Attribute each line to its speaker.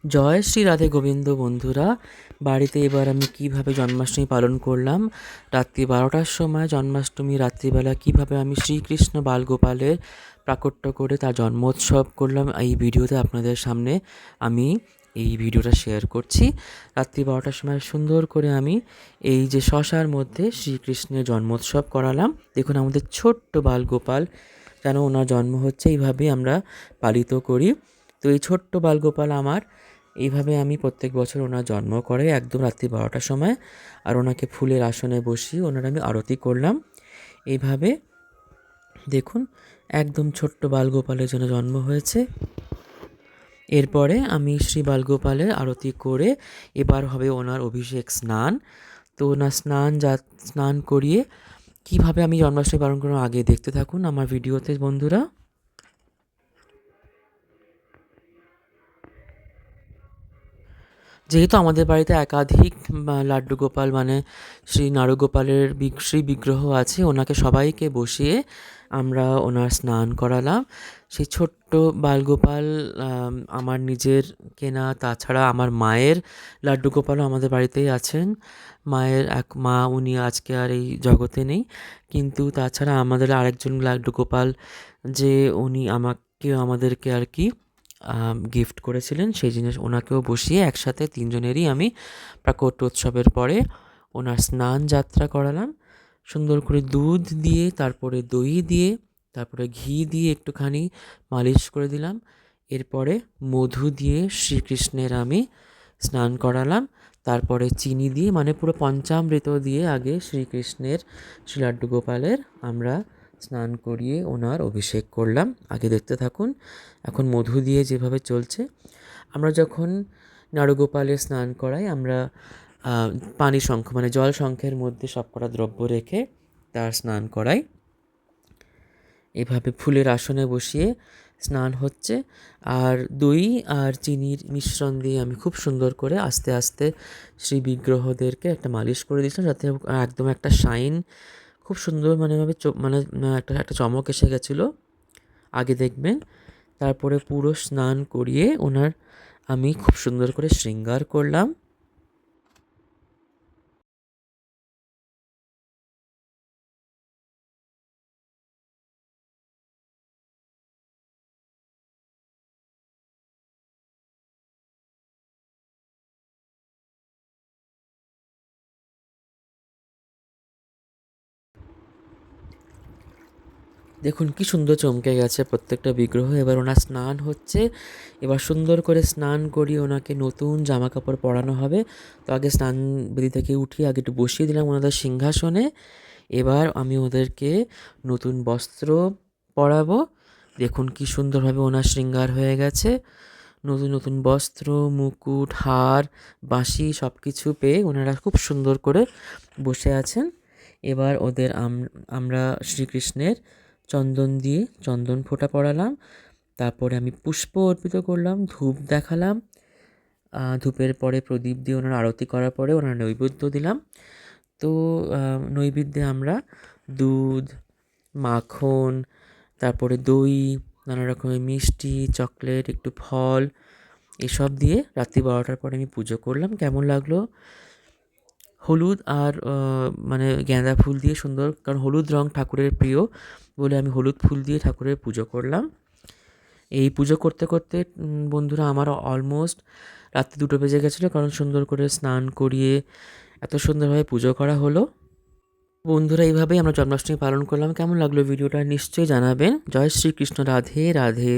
Speaker 1: জয় শ্রী রাধে গোবিন্দ বন্ধুরা। বাড়িতে এবার আমি কিভাবে জন্মাষ্টমী পালন করলাম, রাত্রি 12টার সময় জন্মাষ্টমী রাত্রিবেলা কিভাবে আমি শ্রীকৃষ্ণ বালগোপালের প্রাকট্য করে তার জন্মোৎসব করলাম, এই ভিডিওতে আপনাদের সামনে আমি এই ভিডিওটা শেয়ার করছি। রাত্রি 12টার সময় সুন্দর করে আমি এই যে শশার মধ্যে শ্রীকৃষ্ণের জন্মোৎসব করালাম। দেখুন আমাদের ছোট্ট বালগোপাল, যেন ওনার জন্ম হচ্ছে, এইভাবেই আমরা পালিত করি। তো এই ছোট্ট বালগোপাল আমার এইভাবে আমি প্রত্যেক বছর ওনার জন্ম করে একদম রাত্রি 12টার সময়, আর ওনাকে ফুলের আসনে বসিয়ে ওনার আমি আরতি করলাম। এইভাবে দেখুন একদম ছোট্ট বালগোপালের জন্য জন্ম হয়েছে। এরপরে আমি শ্রী বালগোপালের আরতি করে এবার হবে ওনার অভিষেক স্নান। তো ওনার স্নান করিয়ে কিভাবে আমি জন্মাষ্টমী পালন করলাম আগে দেখতে থাকুন আমার ভিডিওতে বন্ধুরা। যেহেতু আমাদের বাড়িতে একাধিক লাড্ডু গোপাল মানে শ্রী নাড়ুগোপালের শ্রী বিগ্রহ আছে, ওনাকে সবাইকে বসিয়ে আমরা ওনার স্নান করালাম। সেই ছোট্ট বালগোপাল আমার নিজের কেনা, তাছাড়া আমার মায়ের লাড্ডু গোপালও আমাদের বাড়িতেই আছেন। মায়ের এক মা, উনি আজকে আর এই জগতে নেই, কিন্তু তাছাড়া আমাদের আরেকজন লাড্ডু গোপাল যে উনি আমাদেরকে আর কি গিফট করেছিলেন, সেই জিনিস ওনাকেও বসিয়ে একসাথে তিনজনেরই আমি প্রাকট্যোৎসবের পরে ওনার স্নান যাত্রা করালাম। সুন্দর করে দুধ দিয়ে, তারপরে দই দিয়ে, তারপরে ঘি দিয়ে একটুখানি মালিশ করে দিলাম। এরপরে মধু দিয়ে শ্রীকৃষ্ণের আমি স্নান করালাম। তারপরে চিনি দিয়ে, মানে পুরো পঞ্চামৃত দিয়ে আগে শ্রীকৃষ্ণের, শ্রী লাড্ডু গোপালের আমরা স্নান করিয়ে ওনার অভিষেক করলাম। আগে দেখতে থাকুন। এখন মধু দিয়ে যেভাবে চলছে, আমরা যখন নাড়ুগোপালের স্নান করাই আমরা পানি শঙ্খ মানে জল শঙ্খের মধ্যে সবকটা দ্রব্য রেখে তার স্নান করাই। এভাবে ফুলের আসনে বসিয়ে স্নান হচ্ছে, আর দই আর চিনির মিশ্রণ দিয়ে আমি খুব সুন্দর করে আস্তে আস্তে শ্রী বিগ্রহদেরকে একটা মালিশ করে দিয়েছিলাম, যাতে একদম একটা শাইন, খুব সুন্দর একটা চমক এসে গেছিলো আগে দেখবেন। তারপরে পুরো স্নান করিয়ে ওনার আমি খুব সুন্দর করে শৃঙ্গার করলাম। দেখুন কি সুন্দর চমকে গেছে প্রত্যেকটা বিগ্রহ। এবার ওনার স্নান হচ্ছে, এবার সুন্দর করে স্নান করিয়ে ওনাকে নতুন জামা কাপড় পরানো হবে। তো আগে স্নান বেদি থেকে উঠিয়ে আগে একটু বসিয়ে দিলাম ওনাদের সিংহাসনে। এবার আমি ওদেরকে নতুন বস্ত্র পরাবো। দেখুন কি সুন্দরভাবে ওনার শৃঙ্গার হয়ে গেছে। নতুন নতুন বস্ত্র, মুকুট, হার, বাঁশি সব কিছু পেয়ে ওনারা খুব সুন্দর করে বসে আছেন। এবার ওদের আমরা শ্রীকৃষ্ণের চন্দন দিয়ে চন্দন ফোঁটা পরালাম। তারপরে আমি পুষ্প অর্পিত করলাম, ধূপ দেখালাম। ধূপের পরে প্রদীপ দিয়ে ওনার আরতি করার পরে ওনার নৈবেদ্য দিলাম। তো নৈবেদ্যে আমরা দুধ, মাখন, তারপরে দই, নানা রকমের মিষ্টি, চকলেট, একটু ফল, এসব দিয়ে রাত্রি 12টার পরে আমি পুজো করলাম। কেমন লাগলো? হলুদ আর গাঁদা ফুল দিয়ে সুন্দর, কারণ হলুদ রং ঠাকুরের প্রিয় বলে আমি হলুদ ফুল দিয়ে ঠাকুরের পুজো করলাম। এই পুজো করতে করতে বন্ধুরা আমার অলমোস্ট রাত্রি 2টো বেজে গেছিলো, কারণ সুন্দর করে স্নান করিয়ে এত সুন্দরভাবে পুজো করা হলো। বন্ধুরা এইভাবেই আমরা জন্মাষ্টমী পালন করলাম। কেমন লাগলো ভিডিওটা নিশ্চয়ই জানাবেন। জয় শ্রীকৃষ্ণ, রাধে রাধে।